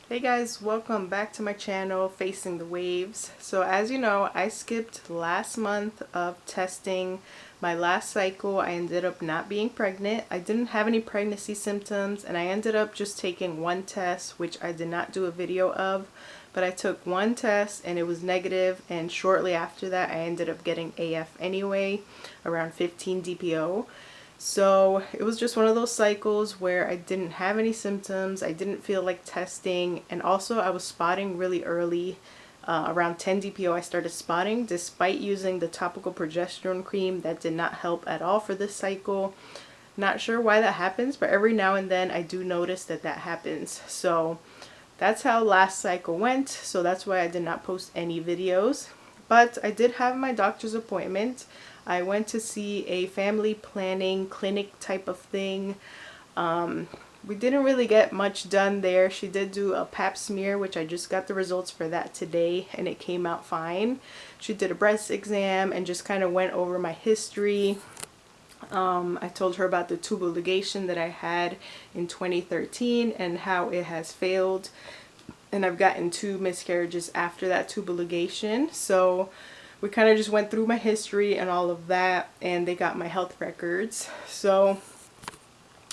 Hey guys, welcome back to my channel, Facing the Waves. So as you know, I skipped last month of testing my last cycle. I ended up not being pregnant. I didn't have any pregnancy symptoms, and I ended up just taking one test, which I did not do a video of, but I took one test and it was negative, and shortly after that I ended up getting AF anyway, around 15 DPO. So it was just one of those cycles where I didn't have any symptoms, I didn't feel like testing, and also I was spotting really early. Around 10 DPO I started spotting despite using the topical progesterone cream. That did not help at all for this cycle. Not sure why that happens, but every now and then I do notice that that happens. So that's how last cycle went, so that's why I did not post any videos. But I did have my doctor's appointment. I went to see a family planning clinic type of thing. We didn't really get much done there. She did do a pap smear, which I just got the results for that today, and it came out fine. She did a breast exam and just kind of went over my history. I told her about the tubal ligation that I had in 2013 and how it has failed, and I've gotten 2 miscarriages after that tubal ligation. So we kind of just went through my history and all of that, and they got my health records. So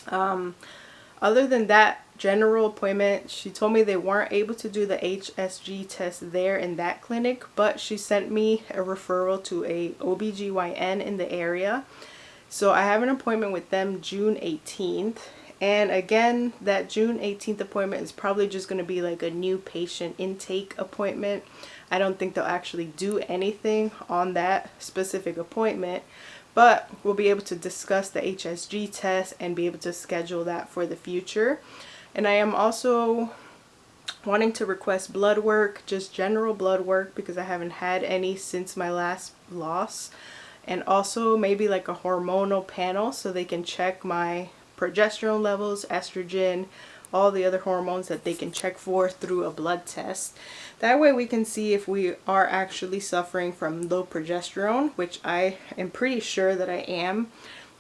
other than that general appointment, she told me they weren't able to do the HSG test there in that clinic, but she sent me a referral to a OBGYN in the area. So I have an appointment with them June 18th. And again, that June 18th appointment is probably just going to be like a new patient intake appointment. I don't think they'll actually do anything on that specific appointment, but we'll be able to discuss the HSG test and be able to schedule that for the future. And I am also wanting to request blood work, just general blood work, because I haven't had any since my last loss. And also maybe like a hormonal panel so they can check my progesterone levels, estrogen, all the other hormones that they can check for through a blood test. That way we can see if we are actually suffering from low progesterone, which I am pretty sure that I am.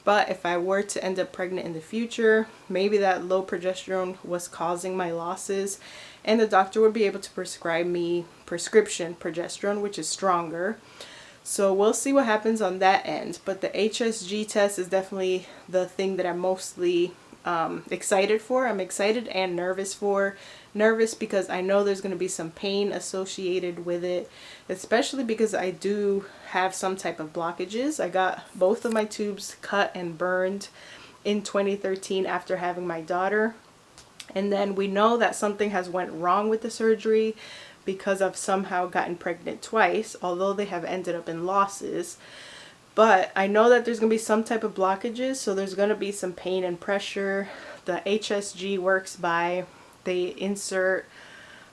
But if I were to end up pregnant in the future, maybe that low progesterone was causing my losses, and the doctor would be able to prescribe me prescription progesterone, which is stronger. So we'll see what happens on that end. But the HSG test is definitely the thing that I'm mostly excited for. I'm excited and nervous for. Nervous because I know there's going to be some pain associated with it, especially because I do have some type of blockages. I got both of my tubes cut and burned in 2013 after having my daughter. And then we know that something has went wrong with the surgery because I've somehow gotten pregnant twice, although they have ended up in losses. But I know that there's going to be some type of blockages, so there's going to be some pain and pressure. The HSG works by, they insert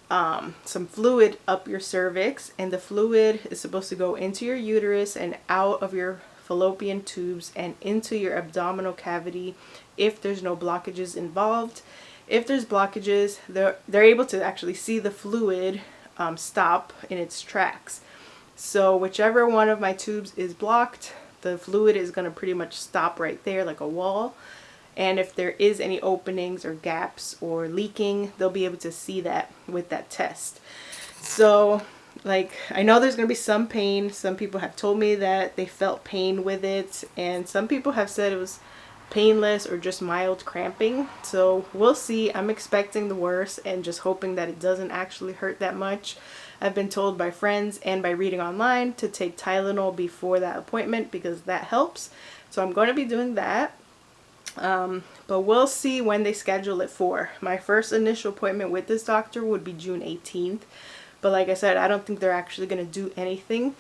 some fluid up your cervix, and the fluid is supposed to go into your uterus and out of your fallopian tubes and into your abdominal cavity if there's no blockages involved. If there's blockages, they're able to actually see the fluid stop in its tracks. So whichever one of my tubes is blocked, the fluid is going to pretty much stop right there like a wall. And if there is any openings or gaps or leaking, they'll be able to see that with that test. So like, I know there's going to be some pain. Some people have told me that they felt pain with it, and some people have said it was painless or just mild cramping. So we'll see. I'm expecting the worst and just hoping that it doesn't actually hurt that much. I've been told by friends and by reading online to take Tylenol before that appointment because that helps. So I'm going to be doing that. But we'll see when they schedule it for. My first initial appointment with this doctor would be June 18th. But like I said, I don't think they're actually going to do anything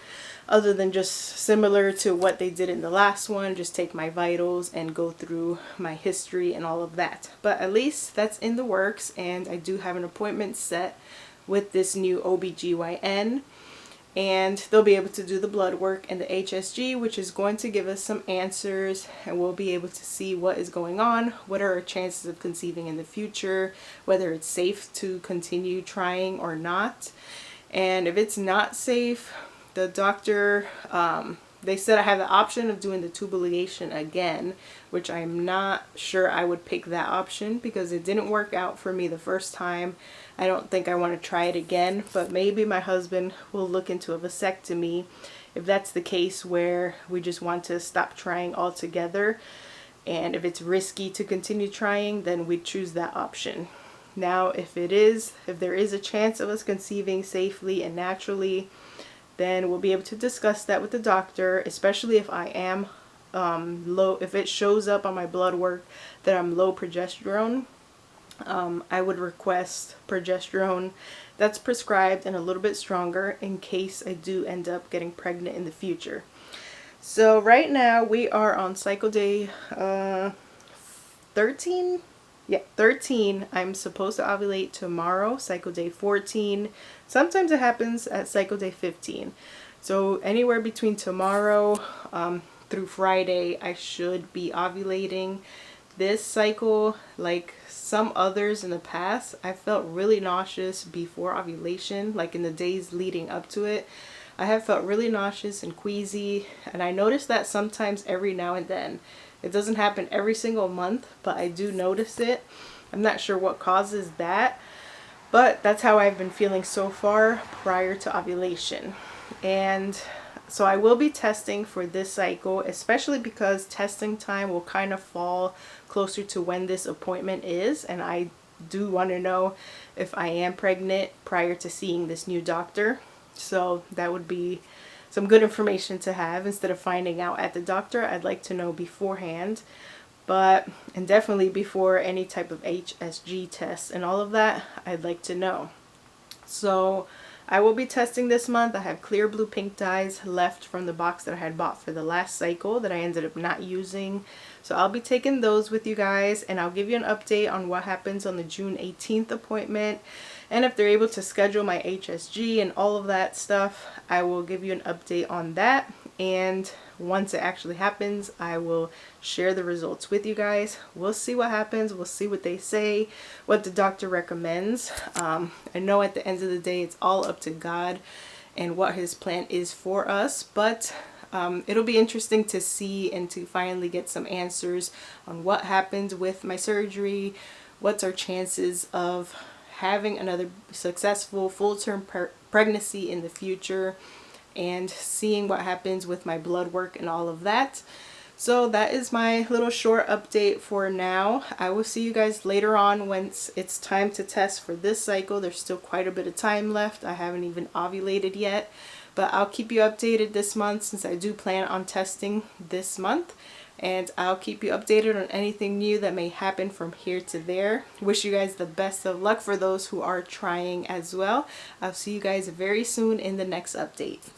other than just similar to what they did in the last one, just take my vitals and go through my history and all of that. But at least that's in the works, and I do have an appointment set with this new OBGYN, and they'll be able to do the blood work and the HSG, which is going to give us some answers, and we'll be able to see what is going on, what are our chances of conceiving in the future, whether it's safe to continue trying or not. And if it's not safe, the doctor, they said I have the option of doing the tubal ligation again, which I'm not sure I would pick that option because it didn't work out for me the first time. I don't think I want to try it again, but maybe my husband will look into a vasectomy if that's the case, where we just want to stop trying altogether. And if it's risky to continue trying, then we choose that option. Now, if there is a chance of us conceiving safely and naturally, then we'll be able to discuss that with the doctor, especially if I am low, if it shows up on my blood work that I'm low progesterone. I would request progesterone that's prescribed and a little bit stronger in case I do end up getting pregnant in the future. So right now we are on cycle day 13. Yeah, 13. I'm supposed to ovulate tomorrow, cycle day 14. Sometimes it happens at cycle day 15. So anywhere between tomorrow through Friday, I should be ovulating. This cycle, like some others in the past, I felt really nauseous before ovulation, like in the days leading up to it. I have felt really nauseous and queasy, and I notice that sometimes every now and then. It doesn't happen every single month, but I do notice it. I'm not sure what causes that, but that's how I've been feeling so far prior to ovulation. And so I will be testing for this cycle, especially because testing time will kind of fall closer to when this appointment is, and I do want to know if I am pregnant prior to seeing this new doctor. So that would be some good information to have. Instead of finding out at the doctor, I'd like to know beforehand. And definitely before any type of HSG tests and all of that, I'd like to know. So I will be testing this month. I have clear blue pink dyes left from the box that I had bought for the last cycle that I ended up not using. So I'll be taking those with you guys, and I'll give you an update on what happens on the June 18th appointment. And if they're able to schedule my HSG and all of that stuff, I will give you an update on that. And once it actually happens, I will share the results with you guys. We'll see what happens. We'll see what they say, what the doctor recommends. I know at the end of the day, it's all up to God and what his plan is for us. But it'll be interesting to see and to finally get some answers on what happens with my surgery. What's our chances of having another successful full-term pregnancy in the future, and seeing what happens with my blood work and all of that. So that is my little short update for now. I will see you guys later on once it's time to test for this cycle. There's still quite a bit of time left. I haven't even ovulated yet, but I'll keep you updated this month since I do plan on testing this month. And I'll keep you updated on anything new that may happen from here to there. Wish you guys the best of luck for those who are trying as well. I'll see you guys very soon in the next update.